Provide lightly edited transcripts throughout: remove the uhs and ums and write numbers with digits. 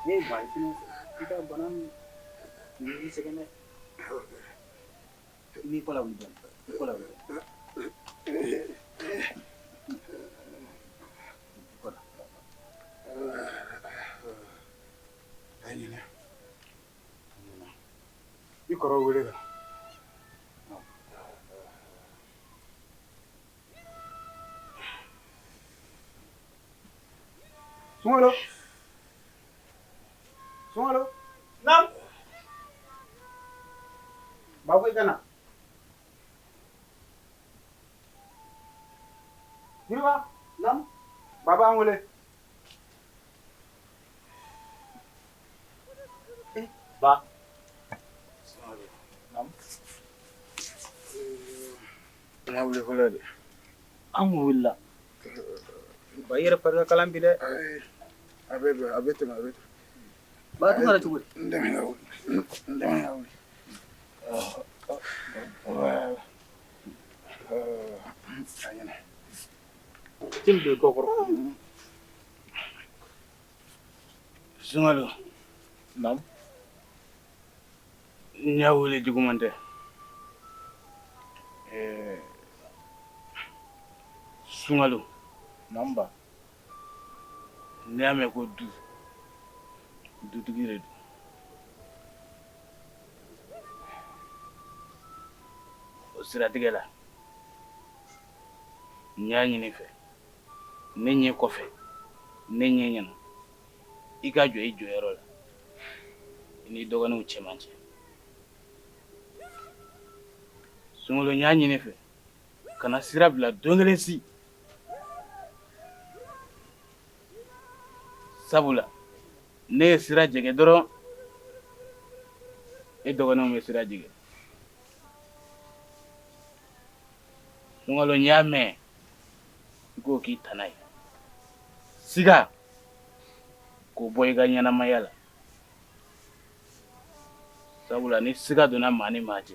Ye ba fini kita banan ni second ni kola wuli ni kola wuli kola ayina I kɔrɔ wele ka Sungalo Sungalo nam babu ikana Hirwa nam baba an wele ba nam na wele fɔlɔ de an wulila ba yɛrɛ farika kalan bi dɛ a bɛ tɛmɛ ba tun kɛra cogo di n dɛmɛ ka wuli ayina tin bɛ kɔkɔrɔ Sungalo nam n y'a wele juguman tɛ Sungalo nam ba n'i y'a mɛn ko dutigi de don o siratigɛ la n y'a ɲini i fɛ ne ɲɛ kɔfɛ ne ɲɛ ɲɛna I ka jɔ I jɔyɔrɔ la I n'i dɔgɔninw cɛmancɛ Sungalo n y'a ɲini i fɛ kana sira bila don kelen si sabula ne ye sira jɛgɛ dɔrɔn I dɔgɔninw bɛ sira jɛgɛ Sungalo n y'a mɛn I k'o k'i tana ye siga k'o bɔ I ka ɲɛnamaya la sabula ni siga donna maa ni maa cɛ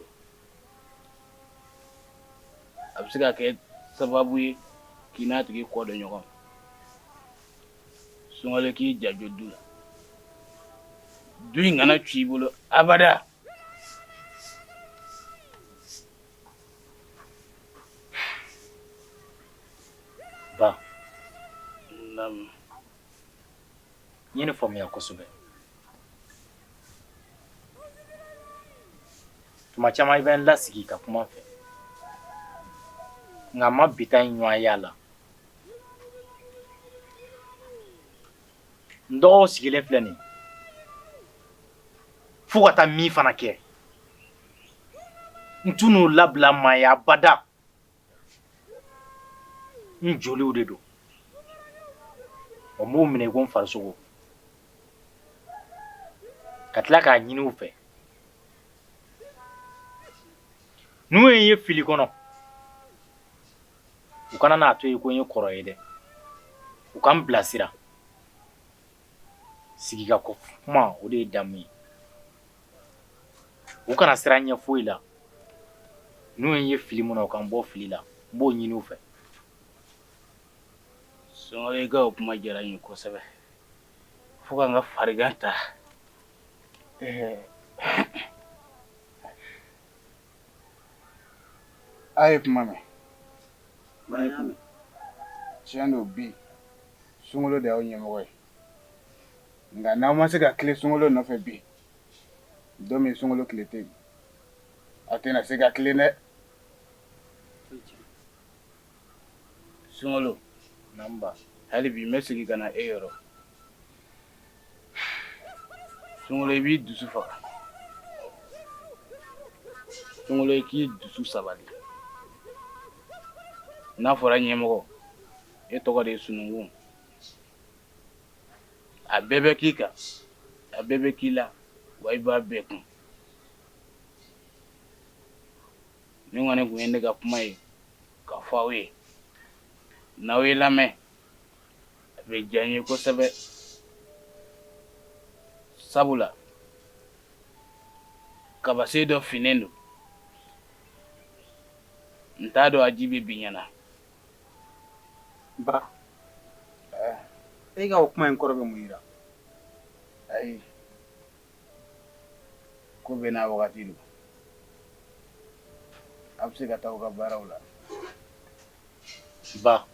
a bɛ se ka kɛ sababu ye k'i n'a tigi kɔ don ɲɔgɔn ma Sungalo k'i janjo du la du in kana cu I bolo abada ba nam n ye ne faamuya kosɛbɛ tuma caman I bɛ n lasigi ka kuma fɛ nka n ma bi ta in ɲɔgɔn y'a la n dɔgɔw sigilen filɛ nin fo ka taa min fana kɛ n tun n'u labila maa ye abada n joliw de don o m'u minɛ ko n farisogo ka tila k'a ɲini u fɛ n'u ye n ye fili kɔnɔ u kana n'a to yen ko n ye kɔrɔ ye dɛ u ka n bilasira sigika kuma o de ye damu ye u kana sira ɲɛ foyi la n'u ye n ye fili mun na u ka n bɔ fili la n b'o ɲini u fɛ Sungalo I ka o kuma diyara n ye kosɛbɛ fo ka n ka farigan ta a ye kuma mɛn tiɲɛ don bi Sungalo de y'aw ɲɛmɔgɔ ye nka n'aw ma se ka tile Sungalo nɔfɛ bi don min Sungalo tile tɛ yen aw tɛna se ka tilen dɛ Sungalo namba hali bi n bɛ segin ka na e yɔrɔ Sungalo I b'i dusu faga Sungalo I k'i dusu sabali n'a fɔra ɲɛmɔgɔ e tɔgɔ de ye sununkun a bɛɛ bɛ k'i kan a bɛɛ bɛ k'i la wa I b'a bɛɛ kun nin kɔni tun ye ne ka kuma ye ka fɔ aw ye n'aw ye lamɛn a bɛ diya n ye kosɛbɛ sabula kabase dɔ finnen don n t'a dɔn a ji bɛ bin ɲɛna ba e ka o kuma in kɔrɔ bɛ mun yira ayi ko bɛɛ n'a wagati don a bɛ se ka taa u ka baaraw la. Ba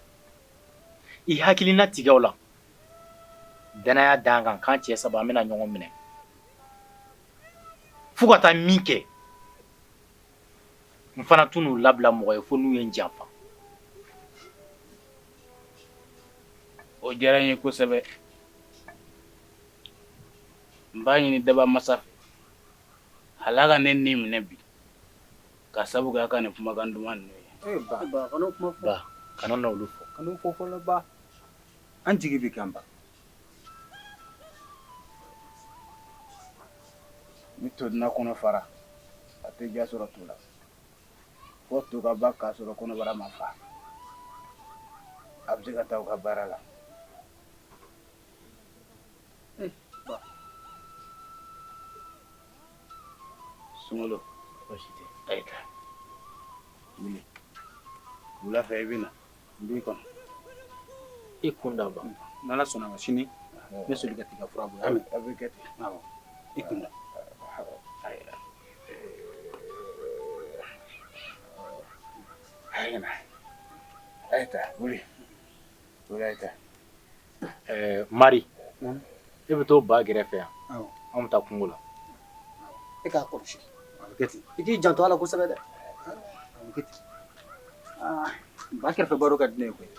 i hakilina tigɛ o la danaya d'an kan k'an cɛ saba an bɛna ɲɔgɔn minɛ fo ka taa min kɛ n fana tun n'u labila mɔgɔ ye fo n'u ye n janfa. O diyara n ye kosɛbɛ. N b'a ɲini daba masa fɛ hal'a ka ne ni minɛ bi ka sabu kɛ a ka nin kumakan duman ninnu ye. Ba kana kuma fɔ. Ba kana na olu fɔ. Kana fɔ fɔlɔ ba. An jigi bɛ kan ba. Ni toduna kɔnɔ fara a tɛ ja sɔrɔ to la fo to ka ba k'a sɔrɔ kɔnɔbara ma fa a bɛ se ka taa u ka baara la. Ba. Sunkalo Baasi tɛ. ayi ta wuli wula fɛ i bɛ na n b'i kɔnɔ. I kun da ba. N'Ala sɔnna ma sini ne soli ka tigɛ fura bɔ. a bɛ kɛ ten. Awɔ. I kun da. ayi na ayi ta wuli wuli ayi ta. Mari e bɛ t'o ba gɛrɛfɛ yan Awɔ. an bɛ taa kungo la. E k'a kɔlɔsi. a bɛ kɛ ten. I k'i janto a la kosɛbɛ dɛ. A bɛ kɛ ten. Ba kɛrɛfɛ baro ka di ne ye koyi.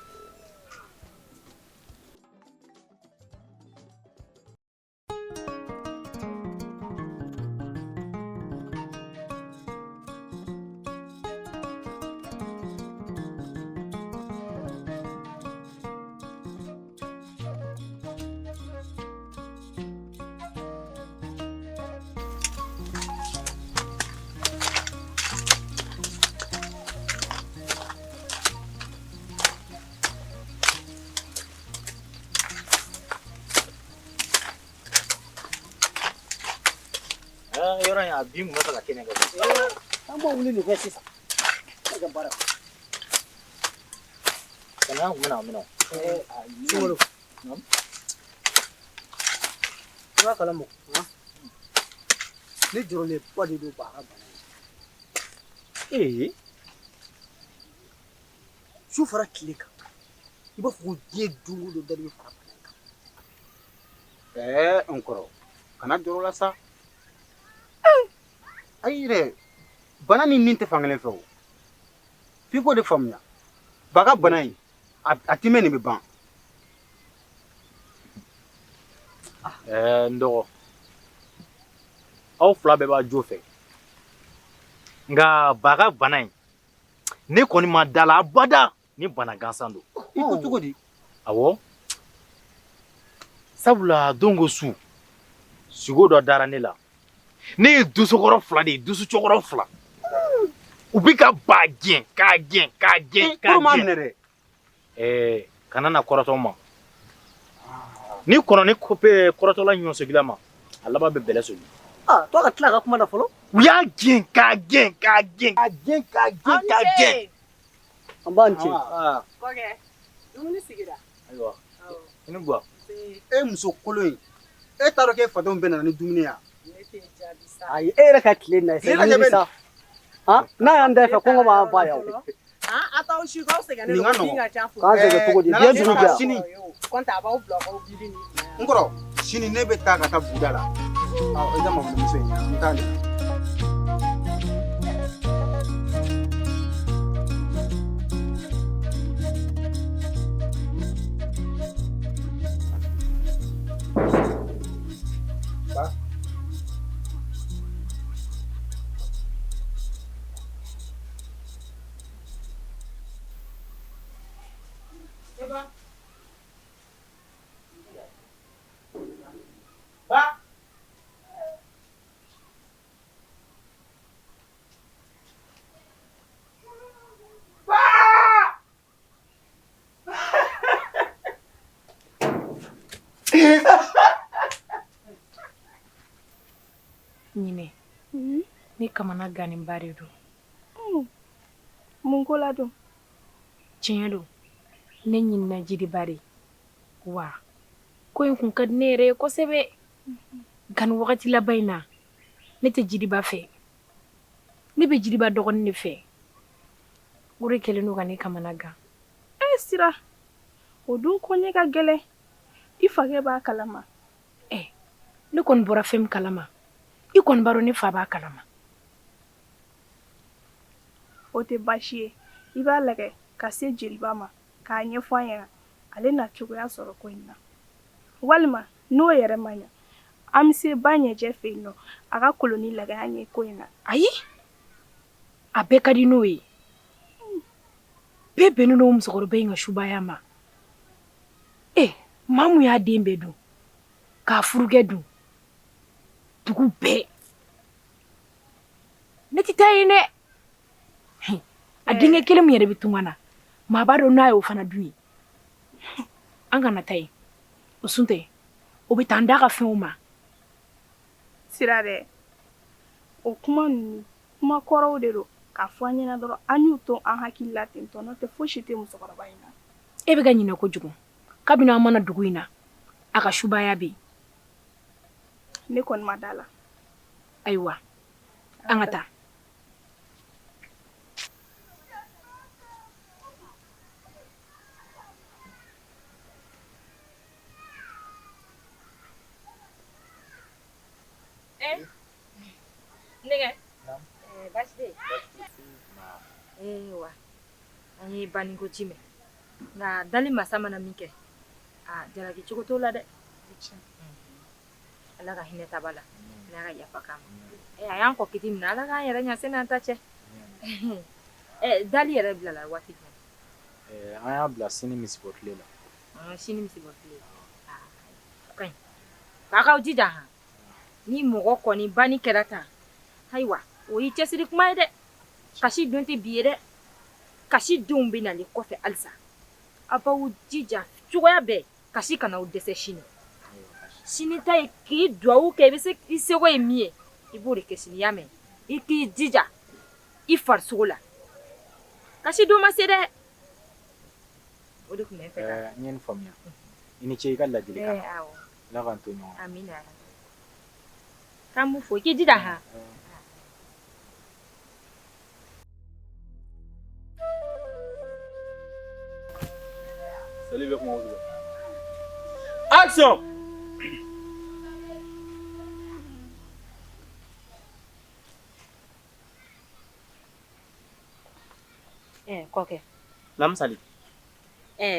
Yɔrɔ in a bin kun bɛ fɛ ka kɛnɛ kɛ. An b'o wuli nin fɛ sisan. Ne ka baara. Kana an kun bɛna minɛ o. Sunkalo. I b'a kalama ne jɔrɔlenba de don ba ka bana ye. Su fara tile kan i b'a fɔ ko diɲɛ don o don dɔ de bɛ fara bana in kan. N kɔrɔ kana jɔrɔ la sa. Ayi yɛrɛ bana ni nin tɛ fankelen fɛ o f'i k'o de faamuya ba ka bana in a ti mɛn nin bɛ ban. N dɔgɔ aw fila bɛɛ b'a jo fɛ nka ba ka bana in ne kɔni ma da la abada ni bana gansan don. I ko cogo di. Awɔ sabula don ko su sigo dɔ dara ne la ne ye dusukɔrɔ fila de ye dusucɛkɔrɔ fila u bi ka ba gɛn k'a gɛn k'a gɛn k'a Kɔrɔ m'a gɛn. minɛ dɛ. Kana na kɔrɔtɔ ma ni kɔnɔ ni kɔrɔtɔla ɲɔ segila ma a laban bɛ bɛlɛ soli. To ka tila ka kuma na fɔlɔ. U y'a gɛn k'a gɛn k'a gɛn k'a gɛn k'a gɛn k'a gɛn. An b'an cɛ. Kɔkɛ, dumuni sigira. Ayiwa i ni gwa. E muso kolon in e t'a dɔn k'e fadenw bɛ na ni dumuni ye. Ne tɛ jaabi sa. Ayi e yɛrɛ ka tile na ye sa. N'a y'an da fɛ kɔngɔ b'an fa yan. A t'aw si k'aw sɛgɛnnen Nin ka don nɔgɔn. bin ka ca fo. K'an sɛgɛn cogo di biɲɛ duuru di yan. Sini. Kɔntɛ a b'aw bila k'aw biri ni. N kɔrɔ sini ne bɛ taa ka taa buguda la. I ka mɔmuso in n t'a ɲɛ. Ɲinɛ ne kamana ganinba de don. Mun ko la don? Tiɲɛ don ne ɲinina Jiriba de wa ko in kun ka di ne yɛrɛ ye kosɛbɛ Gan wagati laban in na ne tɛ Jiriba fɛ. Ne bɛ Jiriba dɔgɔnin de fɛ. O de kɛlen don ka ne kamana gan. Sira o dun ko ɲɛ ka gɛlɛn I fakɛ b'a kalama. Ne kɔni bɔra fɛn min kalama I kɔni b'a dɔn ne fa b'a kalama. O tɛ baasi ye I b'a lagɛ ka se Jeliba ma k'a ɲɛfɔ a ɲɛna ale na cogoya sɔrɔ ko in na walima n'o yɛrɛ ma ɲa an bɛ se ba ɲɛjɛ fɛ yen nɔ a ka koloni lagɛ an ye ko in na. Ayi a bɛɛ ka di n'o ye. Bɛɛ bɛnnen don musokɔrɔba in ka subaya ma. Maa mun y'a den bɛɛ dun k'a furukɛ dun dugu bɛɛ ne tɛ taa yen dɛ. A denkɛ kelen min yɛrɛ bɛ tunga na maa b'a dɔn n'a ye o fana dun ye. An kana taa yen o sun tɛ o bɛ taa an da ka fɛnw ma. Sira dɛ o kuma ninnu kuma kɔrɔw de don k'a fɔ an ɲɛna dɔrɔn an y'u to an hakili la ten tɔ n'o tɛ fosi tɛ musokɔrɔba in na. E bɛ ka ɲinɛ kojugu kabini an mana dugu in na a ka subaya bɛ yen. Ne kɔni ma da la. Ayiwa an ka taa. Nigga. Basi. Wa. Ani bani ko chime. Na dali masama na mike. Jara ki cogo to la de. Ala ka hinɛ tabala. Ala ka yafa kama. A y'an kɔ kiti mina ala k'an yɛrɛ ɲa se n'an ta cɛ. Dali yɛrɛ bila la waati jumɛn? An y'a bila sini misibɔ tile la. Sini misibɔ tile. Kaɲi. K'a k'aw jija han. Ni mɔgɔ kɔni bani kɛra tan. Ayiwa o y'i cɛsiri kuma ye dɛ. Kasi dun tɛ bi ye dɛ. Kasi denw bɛ nali kɔfɛ halisa. A b'aw jija cogoya bɛɛ kasi kana aw dɛsɛ sini. Sini ta ye k'i duwawu kɛ I bɛ se I seko ye min ye I b'o de kɛ sini y'a mɛn. I k'i jija I farisogo la. Kasi don ma se dɛ. O de tun bɛ n fɛ ka. N ye nin faamuya. I ni ce I ka ladilikan. Awɔ. Ala k'an to ɲɔgɔn. Amina. K'an b'u fo I k'i jija han. Salut avec moi. Action! Kɔkɛ. Lamsali.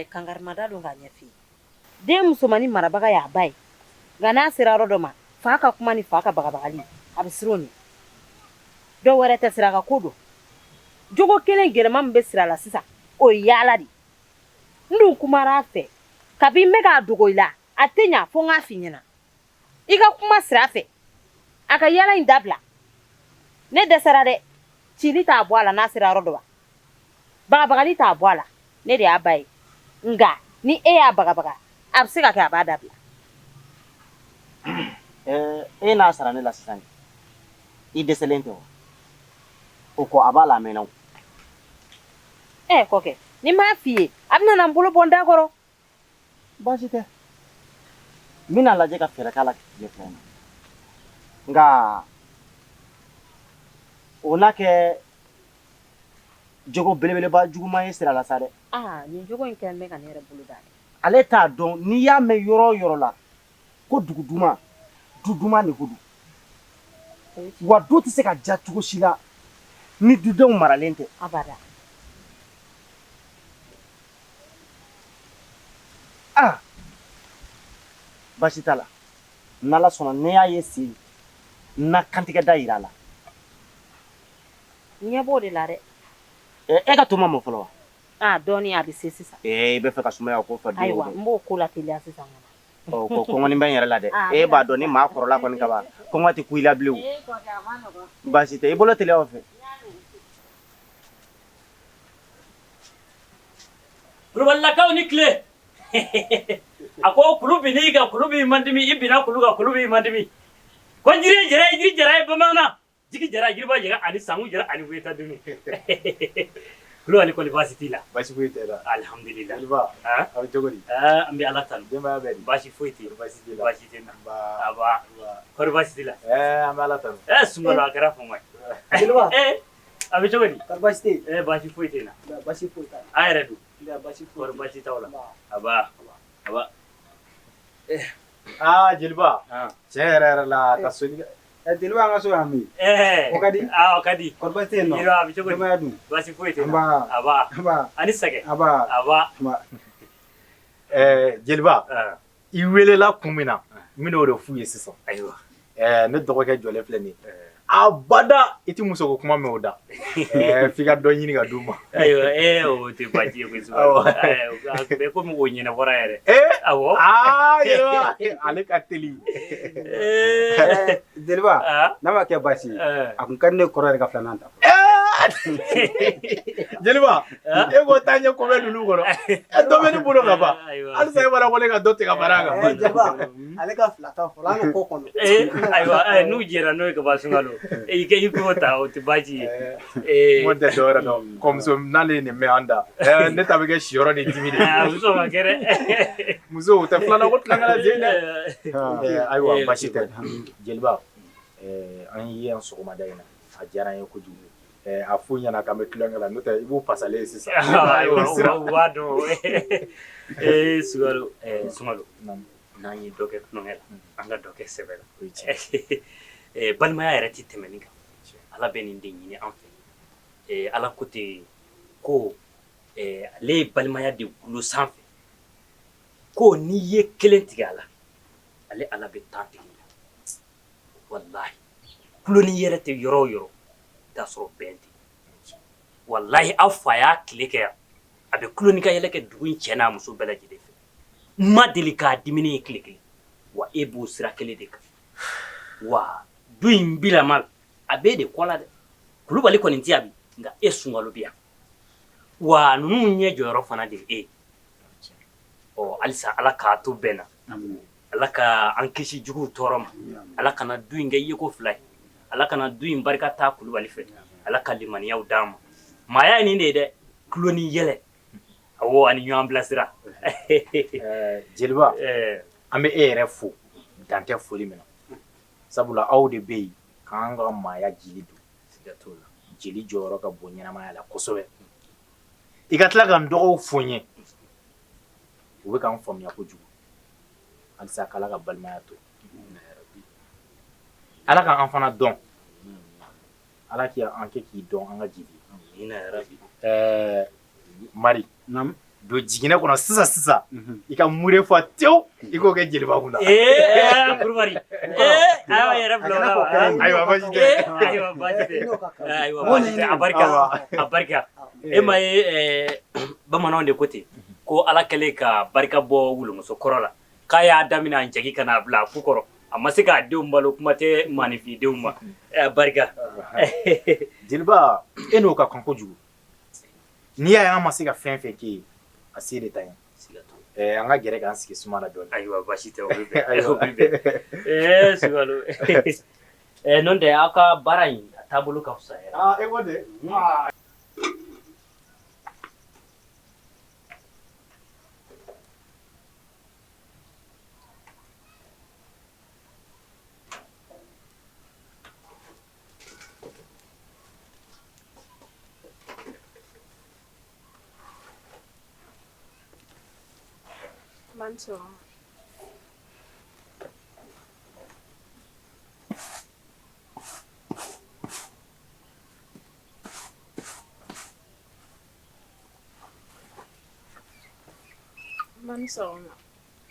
Kangarimada don k'a ɲɛf'i ye. Den musomani marabaga y'a ba ye. Nka n'a sera yɔrɔ dɔ ma, fa ka kuma ni fa ka bagabagali a bɛ siran o ɲɛ. Dɔw wɛrɛ tɛ sira ka ko don. Jogo kelen gɛlɛma min bɛ sira la sisan, o ye yaala de. N dun kumara a fɛ. Kabi n bɛ k'a dogo I la, a tɛ ɲa fo n k'a f'i ɲɛna. I ka kuma sira fɛ. A ka yaala in dabila. Ne dɛsɛra dɛ. Cili t'a bɔ a la n'a sera yɔrɔ dɔ ma. Bagabagali t'a bɔ a la. Ne de y'a ba ye. Nka ni e y'a bagabaga, a bɛ se ka kɛ a b'a dabila. E n'a sara ne la sisan I dɛsɛlen tɛ o. O ko a b'a la mɛnna o. Kɔkɛ, ni n m'a f'i ye, a bɛna na n bolo bɔ n da kɔrɔ. Baasi tɛ. N bɛna lajɛ ka fɛɛrɛ k'a la tile fila in na. Nka o n'a kɛ jogo belebeleba juguman ye sira la sa dɛ. Nin jogo in kɛlen bɛ ka ne yɛrɛ bolo da. Ale t'a dɔn n'i y'a mɛn yɔrɔ o yɔrɔ la ko dugu duman du duman de ko don. Wa du tɛ se ka ja cogo si la ni dudenw maralen tɛ. Abada. Baasi t'a la. N'Ala sɔnna ne y'a ye sen n na kantigɛ da yira a la. Ɲɛ b'o de la dɛ. E ka to ma mɔ fɔlɔ wa? Dɔɔnin a bɛ se sisan. I bɛ fɛ ka sumaya ko fɔ den o don. Ayiwa n b'o ko la teliya sisan. Ko kɔngɔni bɛ n yɛrɛ la dɛ. E b'a dɔn ni maa kɔrɔla kɔni ka ban kɔngɔ tɛ ku I la bilen o. Baasi tɛ I bolo teliya o fɛ. Kulubalilakaw ni tile. A ko kulu bin'i kan kulu b'i mandimi I binna kulu kan kulu b'i mandimi. Ko jiri jara ye bamanan. Jigi jara jiriba jara ani sangu jara ani weta dumi. Kulu ani kɔni baasi t'i la. Baasi foyi tɛ la. Alhamdulillah. Jeliba. Aw cogo di? An bɛ Ala tanu. Denbaya bɛ di? Baasi foyi t'i la. Baasi t'i la. Baasi t'i la. Aba. kɔri baasi t'i la an bɛ ala tanu sunkalo a kɛra fama ye Jeliba a bɛ cogo di kɔri baasi tɛ yen baasi foyi tɛ na baasi foyi t'a la an yɛrɛ dun baasi foyi kɔri baasi t'aw la aba jeliba tiɲɛ yɛrɛ yɛrɛ la ka soli Jeliba an ka so yan bi. O ka di? o ka di Kɔri baasi tɛ yen nɔ? Jeliba a bɛ cogo di Denbaya dun? baasi foyi tɛ Aba. na aba Aba. ani sɛgɛ Aba. aba jeliba i welela kun min na n bɛna o de f'u ye sisan ayiwa ne dɔgɔkɛ jɔlen filɛ nin ye abada i tɛ muso ko kuma mɛn o da f'i ka dɔ ɲini ka d'u ma ayiwa o tɛ baasi ye koyi bɛɛ komi o ɲɛnabɔra yɛrɛ awɔ jeliba ale ka teli Jeliba n'a ma kɛ baasi ye a kun ka di ne kɔrɔ yɛrɛ ka filanan ta jeliba e ko taa ɲɛ ko bɛ ninnu kɔrɔ dɔ bɛ ne bolo ka ban halisa e b'a ko ne ka dɔ tigɛ fara kan Jeliba ale ka fila ta fɔlɔ an ka ko kɔnɔ ayiwa n'u jɛra n'o ye ka ban sunkalo i k'o ta o tɛ baasi ye n tɛ dɔwɛrɛ dɔn kɔmuso n'ale ye nin mɛn an da ne ta bɛ kɛ siyɔrɔ de dimi de muso ma kɛ dɛ muso o tɛ filanan ko tilankala den dɛ ayiwa baasi tɛ jeliba an ye yan sɔgɔmada in na a diyara an ye kojugu a f'u ɲɛna k'an bɛ tulonkɛ la n'o tɛ i b'u fasalen ye sisan ayiwa u b'a dɔn sunkalo n'an ye dɔ kɛ tulonkɛ la an ka dɔ kɛ sɛbɛ la balimaya yɛrɛ tɛ tɛmɛ nin kan ala bɛ nin de ɲini an fɛ ala ko ten ko ale ye balimaya de gulo sanfɛ ko n'i ye kelen tigɛ a la ale ala bɛ tan tigɛ la walahi kulo ni yɛrɛ tɛ yɔrɔ o yɔrɔ i t'a sɔrɔ bɛn tɛ walahi aw fa y'a tile kɛ yan a bɛ kulo ni ka yɛlɛ kɛ dugu in cɛ n'a muso bɛɛ lajɛlen fɛ n ma deli k'a dimini ye tile kelen wa e b'o sira kelen de kan wa du in bilama a b'e de kɔ la dɛ kulubali kɔni tɛ yan bi nka e sunkalo bɛ yan wa ninnu ɲɛ jɔyɔrɔ fana de ye e halisa ala k'a to bɛn na ala ka an kisi juguw tɔɔrɔ ma ala kana du in kɛ yeko fila ye ala kana du in barika taa kulubali fɛ ala ka limaniyaw d'an ma maaya ye nin de ye dɛ kulo ni yɛlɛ awɔ ani ɲɔgɔn bilasira jeliba an bɛ e yɛrɛ fo dan tɛ foli min na sabula aw de bɛ yen k'an ka maaya jeli don jeli jɔyɔrɔ ka bon ɲɛnamaya la kosɛbɛ i ka tila ka n dɔgɔw fo n ye u bɛ k'an faamuya kojugu halisa k'ala ka balimaya to ala k'an fana dɔn ala k'an kɛ k'i dɔn an ka jeli mari don jiginɛ kɔnɔ sisan i ka mure fɔ tewu i k'o kɛ jeliba kunna kulubali ayiwa yɛrɛ bila o la ayiwa baasi tɛ ayiwa baasi tɛ ayiwa baasi tɛ a barika e ma ye bamananw de ko ten ko ala kɛlen ka barika bɔ wolomuso kɔrɔ la k'a y'a daminɛ a jagi ka n'a bila a ku kɔrɔ a ma se k'a denw balo kuma tɛ maanifindenw ma barika jeliba e n'o ka kan kojugu n'i y'a ye an ma se ka fɛn fɛn kɛ ye a se de ta ye an ka gɛrɛ k'an sigi suma la dɔɔnin ayiwa baasi tɛ o bɛ bɛn o bɛ bɛn sugalo n'o tɛ aw ka baara in a taabolo ka fisa yɛrɛ e ko de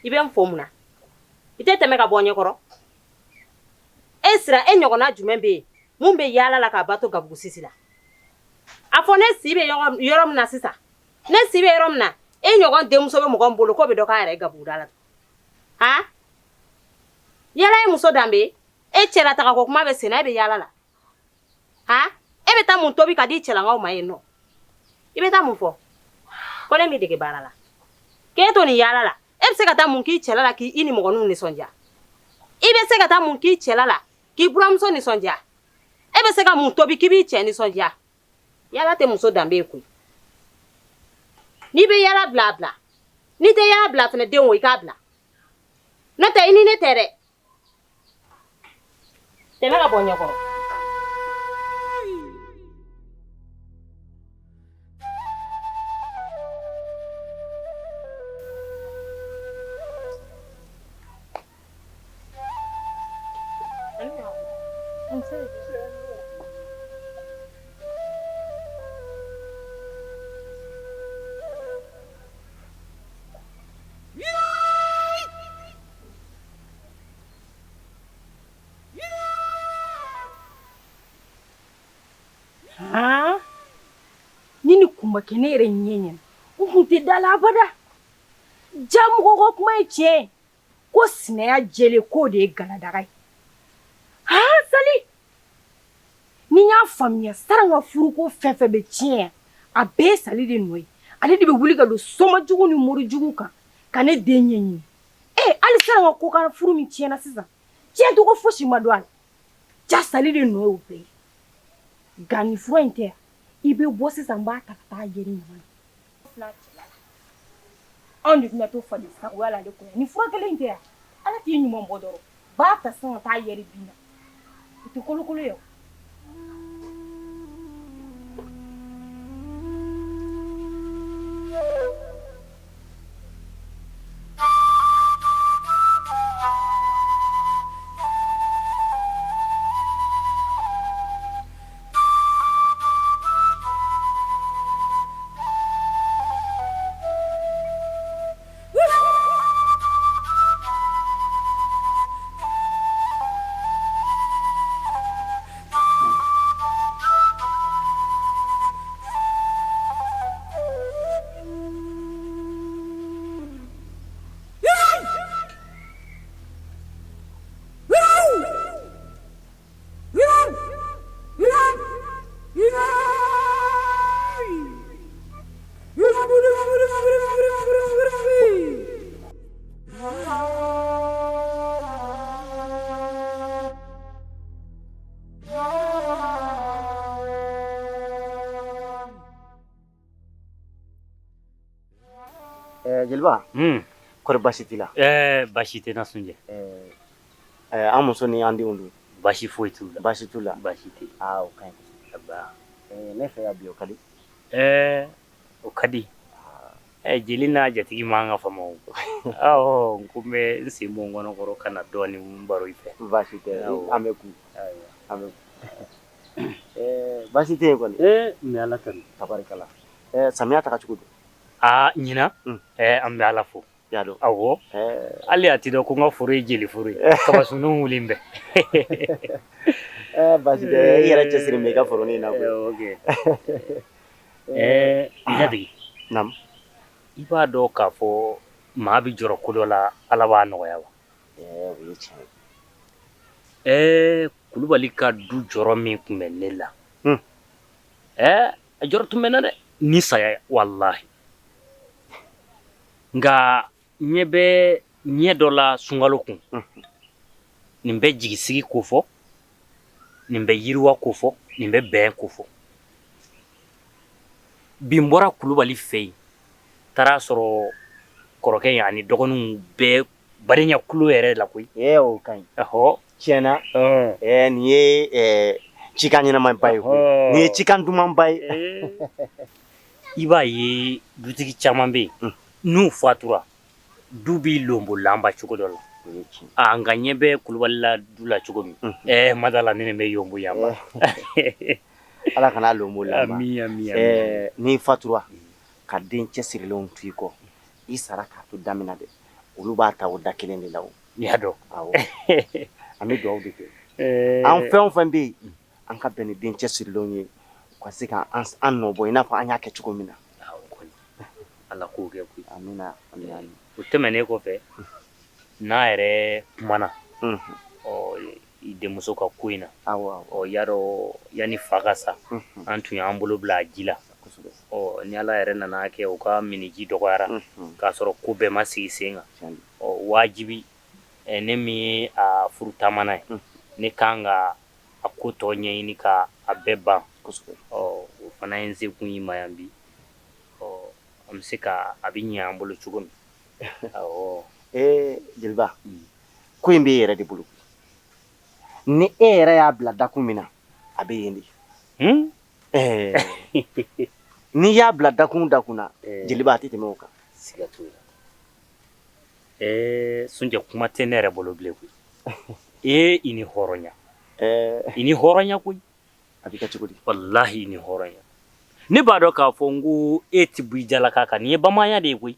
I bɛ n fo mun na i tɛ tɛmɛ ka bɔ ɲɛkɔrɔ e sira e ɲɔgɔnna jumɛn bɛ yen mun bɛ yaala la k'a ba to gabugu sisi la a fɔ ne si bɛ yɔrɔ min na sisan ne si bɛ yɔrɔ min na e ɲɔgɔn denmuso bɛ mɔgɔ min bolo k'o bɛ dɔ k'a yɛrɛ gabuguda la han yala ye muso danbe e cɛla taga ko kuma bɛ sen na e bɛ yaala la han e bɛ taa mun tobi ka di cɛlankaw ma yen nɔ i bɛ taa mun fɔ ko ne b'i dege baara la k'e to nin yaala la e bɛ se ka taa mun k'i cɛla la k'i ni mɔgɔninw nisɔndiya i bɛ se ka taa mun k'i cɛla la k'i buramuso nisɔndiya e bɛ se ka mun tobi k'i b'i cɛ nisɔndiya yaala tɛ muso danbe ye koyi n'i bɛ yaala bila a bila n'i tɛ yaala bila fana den wo i k'a bila n'o tɛ i ni ne tɛ dɛ tɛmɛ ka bɔ ɲɛkɔrɔ. Ni ni kuma kɛ ne yɛrɛ ɲɛ ɲɛna n kun tɛ da la abada ja mɔgɔ ko kuma ye tiɲɛ ko sinaya jɛlen k'o de ye galadaga ye Sali ni y'a faamuya Sara ka furuko fɛn fɛn bɛ tiɲɛ a bɛɛ ye Sali de nɔ ye ale de bɛ wuli ka don somajugu ni morijugu kan ka ne den ɲɛɲini hali Sara ka ko ka furu min tiɲɛna sisan tiɲɛ tɔgɔ fosi ma don a la ja Sali de nɔ ye o bɛɛ ye nka nin fura in tɛ i bɛ bɔ sisan n b'a ta ka taa yɛrɛ ɲɔgɔn na anw de tɛna to fali sagoya la ale kɔnɔ nin fura kelen in tɛ yan ala k'i ɲuman bɔ dɔrɔn b'a ta sisan ka taa yɛrɛ bin na o tɛ kolokolo ye o. Jeliba kɔri basi t'i la Basi tɛ na Sunjɛ. an muso ni an denw dun Basi foyi t'u la. basi t'u la Basi tɛ. o ka ɲi Aba. ne fɛ ka bi o ka di o ka di. Jeli n'a jatigi man ka fama o. N ko n bɛ n sen bɔ n kɔnɔ kɔrɔ ka na dɔɔnin baro i fɛ. basi tɛ an bɛ ku an bɛ ku basi tɛ yen kɔni N bɛ Ala tanu. tabarikala samiya taga cogo don Ɲinan an bɛ Ala fo. y'a dɔn Awɔ. Hali a ti dɔn ko n ka foro ye jeli foro ye. Kabasundun wuli n bɛ. basi tɛ i yɛrɛ cɛsiri bɛ i ka foronin na koyi. Jatigi. Naamu. I b'a dɔn k'a fɔ maa bɛ jɔrɔ ko dɔ la Ala b'a nɔgɔya wa? o ye tiɲɛ ye. Kulubali ka du jɔrɔ min tun bɛ ne la. A jɔrɔ tun bɛ na dɛ ni saya walahi. Nka ɲɛ bɛ ɲɛ dɔ la sunkalo kun. Nin bɛ jigisigi ko fɔ, nin bɛ yiriwa ko fɔ, nin bɛ bɛn ko fɔ. Bi n bɔra Kulubali fɛ yen taara sɔrɔ kɔrɔkɛ in ani dɔgɔninw bɛɛ badenya kulo yɛrɛ la koyi. o ka ɲi. Tiɲɛna nin ye cikan ɲɛnama ba ye nin ye cikan duman ba ye. I b'a ye dutigi caman bɛ yen n'u fatura du b'i lombo lanba cogo dɔ la. Nka ɲɛ bɛ Kulubali la du la cogo min madala ne bɛ yombo yanba. Ala kana lombo lanba. Ami. N'i fatura ka den cɛsirilenw to i kɔ i sara k'a to damina dɛ olu b'a ta o da kelen de la o. I y'a dɔn. An bɛ dugawu de kɛ an fɛn o fɛn bɛ yen an ka bɛn ni den cɛsirilenw ye ka se ka an nɔ bɔ i n'a fɔ an y'a kɛ cogo min na. Ala k'o kɛ koyi. Amina. O tɛmɛnen kɔfɛ n'a yɛrɛ kumana i denmuso ka ko in na. Y'a dɔn yanni fa ka sa an tun y'an bolo bila a ji la. Ni Ala yɛrɛ nana kɛ u ka miniji dɔgɔyara k'a sɔrɔ ko bɛɛ ma sigi sen kan. Wajibi ne min ye a furu taamana ye ne kan ka a ko tɔ ɲɛɲini ka a bɛɛ ban. O fana ye n se kun yi ma yan bi. An bɛ se ka a bɛ ɲɛ an bolo cogo min. Jeliba ko in b'e yɛrɛ de bolo ni e yɛrɛ y'a bila dakun min na a bɛ yen de. N'i y'a bila dakun na jeliba a tɛ tɛmɛ o kan. Siga t'o la. Sunjɛ kuma tɛ ne yɛrɛ bolo bilen koyi. I ni hɔrɔnya. I ni hɔrɔnya koyi. A bɛ kɛ cogo di? Wallahi i ni hɔrɔnya. Ne b'a dɔn k'a fɔ n ko e tɛ bɔ i jalaka kan nin ye bamananya de ye koyi.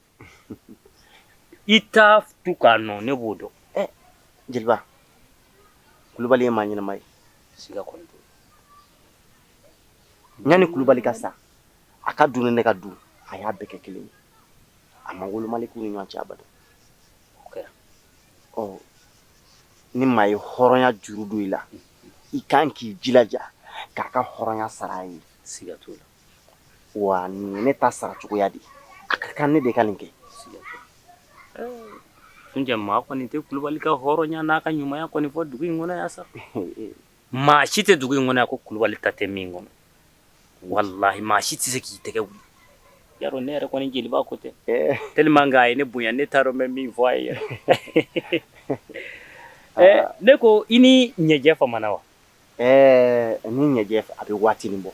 I t'a tu k'a nɔ ne b'o dɔn. Jeliba Kulubali ye maa ɲɛnama ye. Siga kɔni t'o la. Ɲani Kulubali ka sa a ka du ni ne ka du a y'a bɛɛ kɛ kelen ye. A ma wolo Maliku ni ɲɔgɔn cɛ abada. O kɛra. Ni maa ye hɔrɔnya juru don i la i kan k'i jilaja k'a ka hɔrɔnya sara a ye. Siga t'o la. Wa nin ye ne ta sara cogoya de a ka kan ne de ka nin kɛ. Siga t'o la. Sunjɛ maa kɔni tɛ Kulubali ka hɔrɔnya n'a ka ɲumanya kɔni fɔ dugu in kɔnɔ yan sa. Maa si tɛ dugu in kɔnɔ yan ko Kulubali ta tɛ min kɔnɔ. Wallahi maa si tɛ se k'i tɛgɛ wuli. Yarɔ ne yɛrɛ kɔni jeliba ko tɛ. Tellement que a ye ne bonya ne t'a dɔn n bɛ min fɔ a ye yɛrɛ. Ne ko i ni ɲɛjɛ famana wa? Ni ɲɛjɛ a bɛ waatinin bɔ.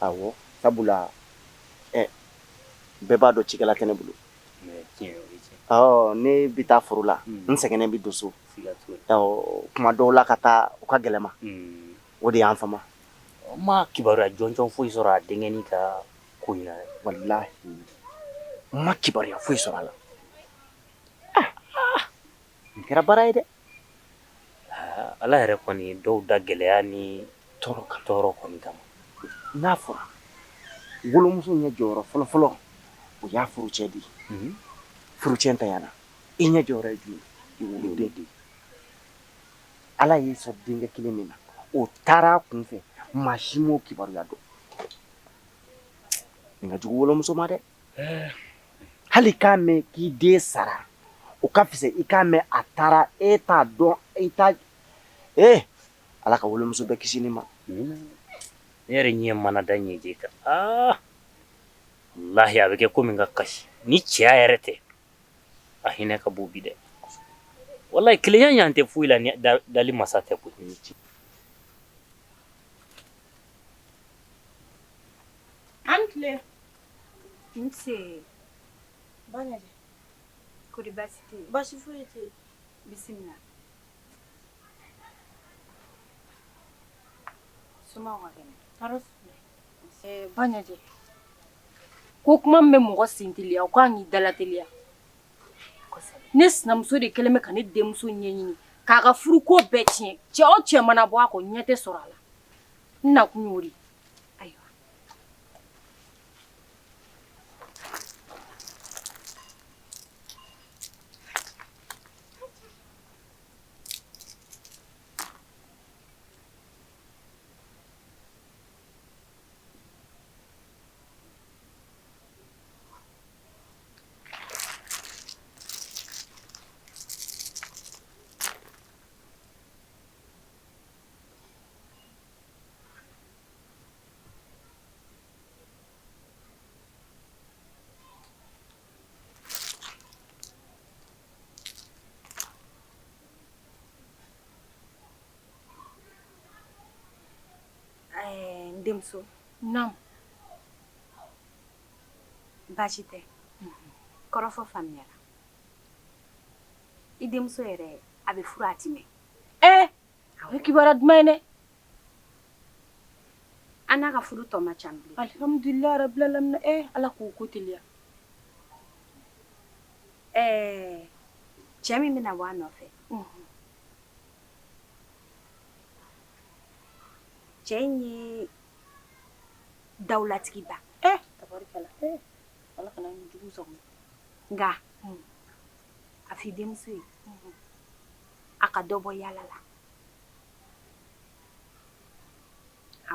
Awɔ sabula bɛɛ b'a dɔn cikɛla tɛ ne bolo. Ne bɛ taa foro la n sɛgɛnnen bɛ don so. Kuma dɔw la ka taa u ka gɛlɛma o de y'an fama. Ma kibaruya jɔnjɔn foyi sɔrɔ a denkɛnin ka ko in na dɛ. Wallahi ma kibaruya foyi sɔrɔ a la. Nin kɛra baara ye dɛ. Ala yɛrɛ kɔni dɔw da gɛlɛya ni tɔɔrɔ kɔni kama. N'a fɔra wolomuso ɲɛ jɔyɔrɔ fɔlɔ o y'a furucɛ de ye. Furucɛ ntanyana i ɲɛ jɔyɔrɔ ye jumɛn? I woloden de. Ala y'i sɔn denkɛ kelen min na o taara a kunfɛ maa si m'o kibaruya dɔn. Nin ka jugu wolomuso ma dɛ. Hali k'a mɛn k'i den sara o ka fisa i k'a mɛn a taara e t'a dɔn i t'a Ala ka wolomuso bɛɛ kisi ni ma. Ne yɛrɛ ɲɛ mana da ɲɛjɛ kan wallahi a bɛ kɛ komi n ka kasi ni cɛya yɛrɛ tɛ a hinɛ ka bon bi dɛ. Wallahi kelenya ɲan tɛ foyi la ni dali masa tɛ koyi. An tile. Nse. Banyaje. Kodi basi tɛ yen. Basi foyi tɛ yen. Bisimila. Suma ka kɛnɛ. Banyaje. Ko kuma min bɛ mɔgɔ sen teliya o kan k'i dala teliya. Ne sinamuso de kɛlen bɛ ka ne denmuso ɲɛɲini k'a ka furuko bɛɛ tiɲɛ. Cɛ o cɛ mana bɔ a kɔ ɲɛ tɛ sɔrɔ a la. N nakun y'o de. Ayiwa. Denmuso. Naamu. Baasi tɛ. Kɔrɔfɔ faamuyara. I denmuso yɛrɛ a bɛ furu a ti mɛn. O ye kibaruya duman ye dɛ. An n'a ka furu tɔ ma ca bilen. Alhamdulilayi rabbil alamin. Ala k'o ko teliya. Cɛ min bɛna bɔ a nɔfɛ. Cɛ in ye dawulatigiba. Tabarikala. Ala kana ni jugu sɔrɔ. Nka a f'i denmuso ye a ka dɔ bɔ yaala la.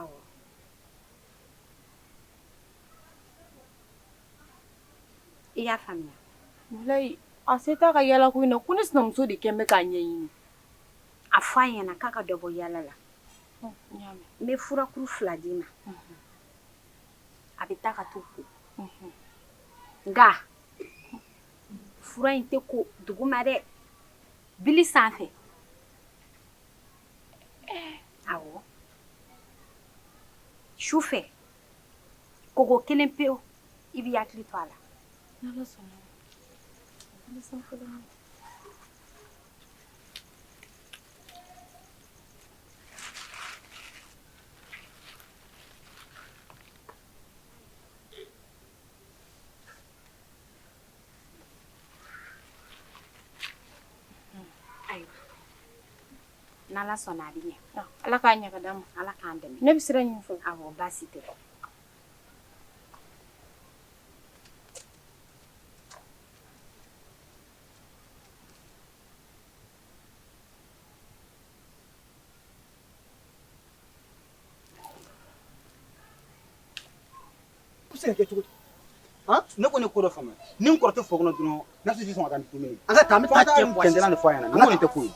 Awɔ. I y'a faamuya. Walayi a se t'a ka yaala ko in na ko ne sinamuso de kɛn bɛ k'a ɲɛɲini. A fɔ a ɲɛna k'a ka dɔ bɔ yaala la. N y'a mɛn. N bɛ furakuru 2 d'i ma. A bɛ taa ka t'o ko. Nka fura in tɛ ko duguma dɛ. Bili sanfɛ. su fɛ kogo kelen pewu I b'i hakili to a la. N'Ala sɔnna. Ala sɔn fɔlɔ ma. N'Ala sɔnna a bɛ ɲɛ. Ala k'a ɲɛ ka d'an ma. Ala k'an dɛmɛ. Ne bɛ sira ɲini fɔlɔ. Awɔ baasi tɛ. Se ka kɛ cogo di ne ko ne ko dɔ faamuya ni n kɔrɔ tɛ foro kɔnɔ dɔrɔn n'a sɔrɔ sɔn ka taa ni dumuni an ka taa an bɛ taa cɛ kɛntɛla de fɔ a ɲɛna nin kɔni tɛ ko ye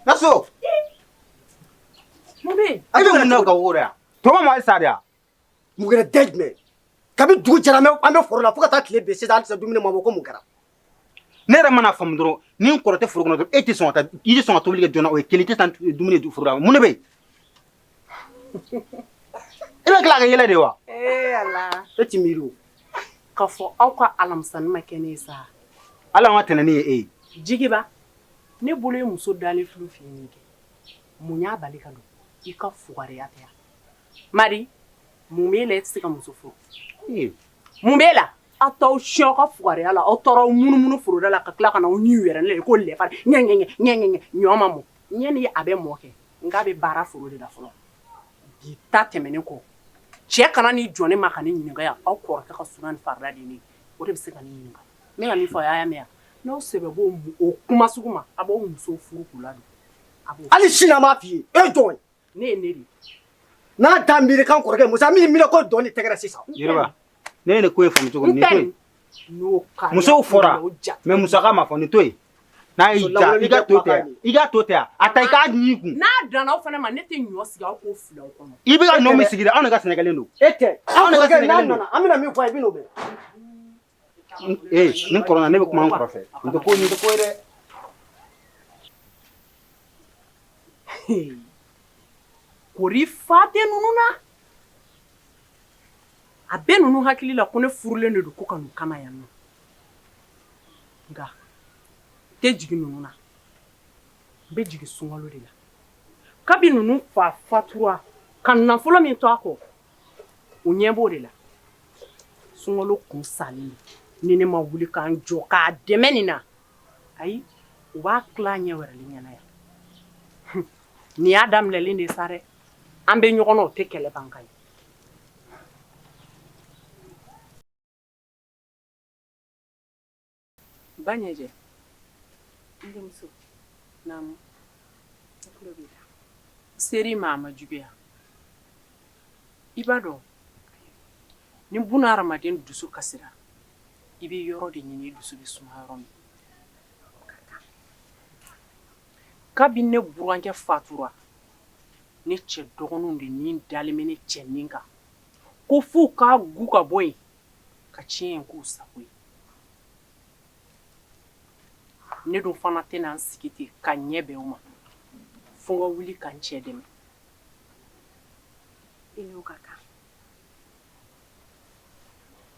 Naso Mube ai bɛ mun na ka woro ya tɔgɔ ma sa de ya mun kɛra dɛ jumɛn kabi dugu jɛra an bɛ foro la fo ka taa tile bin sisan hali sisan dumuni ma bɔ ko mun kɛra ne yɛrɛ mana faamu dɔrɔn ni n kɔrɔ tɛ foro kɔnɔ dɔrɔn e tɛ sɔn ka taa i tɛ sɔn ka tobili kɛ joona o ye kelen i tɛ taa dumuni foro la mun de bɛ yen e bɛ tila ka yɛlɛ de wa ala e ti miiri o k'a fɔ aw ka alamisani ma kɛ ne ye sa ala ma tɛnɛ ni ye e ye Jigiba ne bolo ye muso dalen filu fi ɲini kɛ mun y'a bali ka don I ka fugariya tɛ Mari mun b'e la e tɛ se ka muso furu mun b'e la aw t'aw siyɛn aw ka fugariya la aw taara aw munumunu foroda la ka tila ka na aw ɲiw yɛrɛ ne ko lɛfari ɲɛ ɲɔ ma mɔ ɲɛni a bɛ mɔ kɛ nka bɛ baara foro de la fɔlɔ bi ta tɛmɛnen kɔ cɛ kana ni jɔ ne ma ka ne ɲininka yan aw kɔrɔkɛ ka sunan ni farida de ne o de bɛ se ka ne ɲininka ne ka min fɔ a y'a mɛn yan n'aw sɛbɛ b'o o kuma sugu ma a b'aw muso furu k'u ladon hali sini an b'a f'i ye e jɔn ne ye ne de n'a da miiri kan kɔrɔkɛ musa min minɛ ko dɔn ni tɛgɛrɛ sisan Jeliba ne ye nin ko ye faamu cogo min nin to yen musow fɔra mais musaka ma fɔ nin to yen n'a y'i ja i ka to tɛ i ka to tɛ a ta i k'a ɲi kun n'a danna aw fana ma ne tɛ ɲɔ sigi aw k'o fili aw kɔnɔ i bɛ ka ɲɔ min sigi dɛ anw de ka sɛnɛkɛlen don e tɛ an kɔrɔkɛ n'a nana an bɛna min fɔ a ye i bɛn'o mɛn nin kɔrɔna ne bɛ kuma an kɔrɔfɛ nin tɛ ko ye dɛ kori fa tɛ ninnu na a bɛɛ ninnu hakili la ko ne furulen de don ko ka n'u kama yan nɔ nka tɛ jigin ninnu na n bɛ jigin sunkalo de la kabi ninnu fa fatura ka nafolo min to a kɔ o ɲɛ b'o de la sunkalo kun salen don ni ne ma wuli k'an jɔ k'a dɛmɛ nin na ayi u b'a tila ɲɛ wɛrɛli ɲɛna yan nin y'a daminɛlen de sa dɛ an bɛ ɲɔgɔn na o tɛ kɛlɛ ban ka ye ba ɲɛjɛ n denmuso naamu seri ma a ma juguya I b'a dɔn ni buna hadamaden dusu kasira I bɛ yɔrɔ de ɲini I dusu bɛ suma yɔrɔ min kabi ne burankɛ fatura ne cɛ dɔgɔninw de ni dalen bɛ ne cɛ nin kan ko f'u k'a gu ka bɔ yen ka tiɲɛ in k'u sago ye ne dun fana tɛna n sigi ten ka ɲɛ bɛn o ma fo n ka wuli ka n cɛ dɛmɛ I n'o ka kan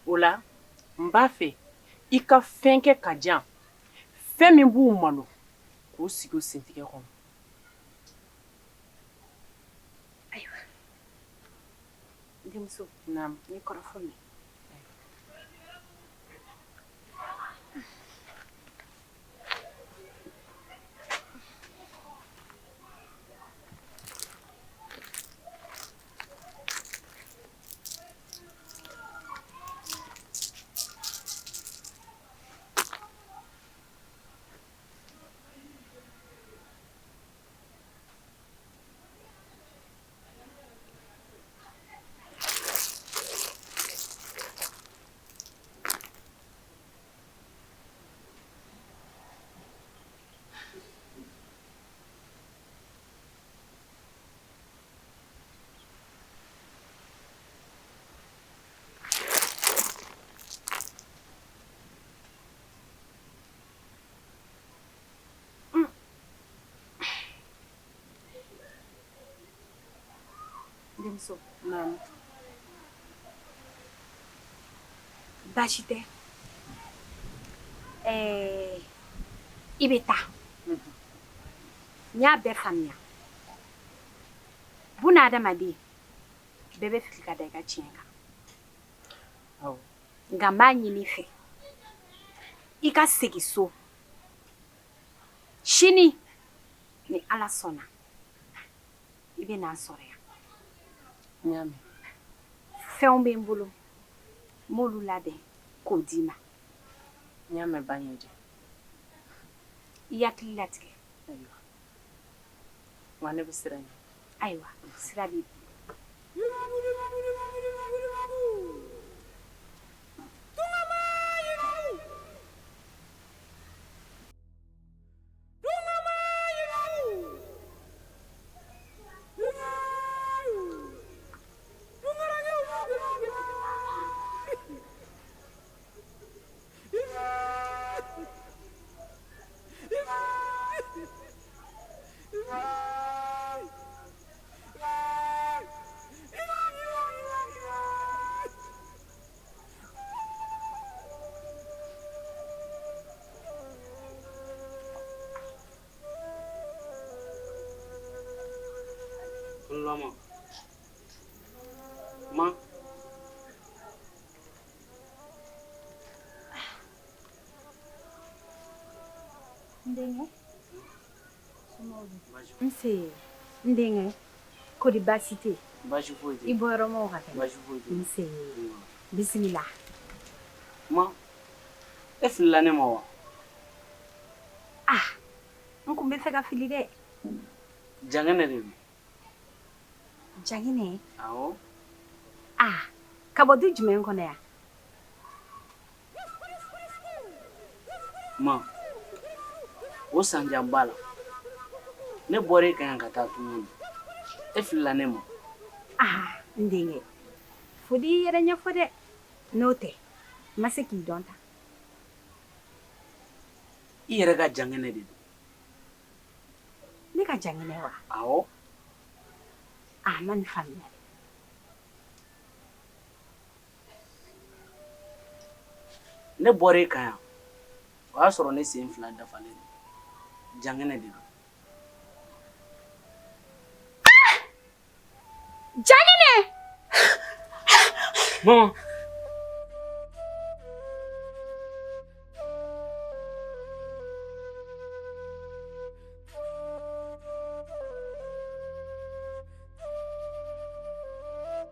o la n b'a fɛ I ka fɛn kɛ ka diyan fɛn min b'u malo k'o sigi o sentigɛ kɔnɔ ayiwa n denmuso naamu n'i kɔrɔfɔ mɛn Denmuso. Maman. Baasi tɛ. I bɛ taa. N y'a bɛɛ faamuya. Buna adamaden bɛɛ bɛ fili ka da I ka tiɲɛ kan. Awɔ. Nka n b'a ɲini I fɛ. I ka segin so. Sini ni Ala sɔnna I bɛ na n sɔrɔ yan. N y'a mɛn. Fɛnw bɛ n bolo n m'olu labɛn k'o d'i ma. N y'a mɛn ba ɲɛjɛ. I hakili latigɛ. Ayiwa. Wa ne bɛ siran ɲɛ. Ayiwa sira b'i bolo. Lama. Ma. Ndeŋɛ. Nse. Ndeŋɛ. Kodi baasi tɛ yen? Baasi foyi tɛ. I bɔyɔrɔ ma o ka kɛnɛ? Baasi foyi tɛ. Nse. Bisimila. Ma. E filila ne ma wa? Ah. N kun bɛ fɛ ka fili dɛ. Jangɛnɛ de don. Jangɛnɛ? Awɔ. Ah. Ka bɔ du jumɛn kɔnɔ yan? Ma. O sanjanba la. Ne bɔra e kan yan ka taa tuguni. E filila ne ma. Ah. N denkɛ. Fo di I yɛrɛ ɲɛfɔ dɛ. N'o tɛ n ma se k'i dɔn tan. I yɛrɛ ka jangɛnɛ de don. Ne ka jangɛnɛ wa? Awɔ. Ah, ma nin faamuya. Ne bɔra e kan yan. O y'a sɔrɔ ne sen fila dafalen don. Jangɛnɛ de don. Jangɛnɛ! Mama.